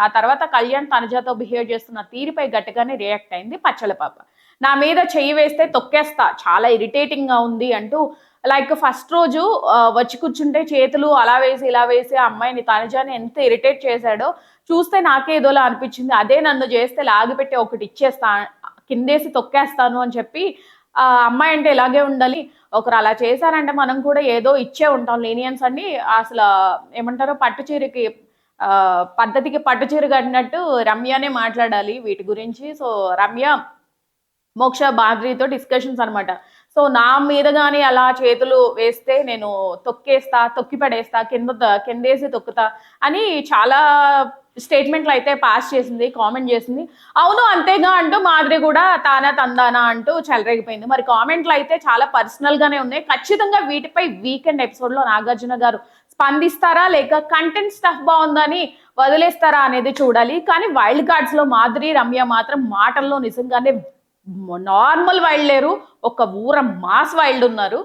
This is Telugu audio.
ఆ తర్వాత కళ్యాణ్ తనుజాతో బిహేవ్ చేస్తున్న తీరుపై గట్టిగానే రియాక్ట్ అయింది పచ్చల పాప. నా మీద చెయ్యి వేస్తే తొక్కేస్తా, చాలా ఇరిటేటింగ్ గా ఉంది అంటూ లైక్ ఫస్ట్ రోజు వచ్చి కూర్చుంటే చేతులు అలా వేసి ఇలా వేసి ఆ అమ్మాయిని తనుజాని ఎంత ఇరిటేట్ చేశాడో చూస్తే నాకే ఏదోలా అనిపించింది. అదే నన్ను చేస్తే లాగిపెట్టి ఒకటి ఇచ్చేస్తా, కిందేసి తొక్కేస్తాను అని చెప్పి ఆ అమ్మాయి అంటే ఇలాగే ఉండాలి, ఒకరు అలా చేశారంటే మనం కూడా ఏదో ఇచ్చే ఉంటాం లీనియన్స్ అని. అసలు ఏమంటారో పట్టు చీరకి పద్ధతికి పట్టు చీర కట్టినట్టు రమ్యనే మాట్లాడాలి వీటి గురించి. సో రమ్య మోక్ష బాద్రితో డిస్కషన్స్ అనమాట. సో నా మీద గాని అలా చేతులు వేస్తే నేను తొక్కేస్తా, తొక్కి పడేస్తా, కిందేసి తొక్కుతా అని చాలా స్టేట్మెంట్లు అయితే పాస్ చేసింది, కామెంట్ చేసింది. అవును అంతేగా అంటూ మాదిరి కూడా తానా తందానా అంటూ చెలరేగిపోయింది. మరి కామెంట్లు అయితే చాలా పర్సనల్ గానే ఉన్నాయి. ఖచ్చితంగా వీటిపై వీకెండ్ ఎపిసోడ్ లో నాగార్జున గారు స్పందిస్తారా లేక కంటెంట్ స్టఫ్ బాగుందని వదిలేస్తారా అనేది చూడాలి. కానీ వైల్డ్ కార్డ్స్ లో మాదిరి రమ్య మాత్రం మాటల్లో నిజంగానే నార్మల్ వైల్డ్ లేరు, ఒక ఊర మాస్ వైల్డ్ ఉన్నారు.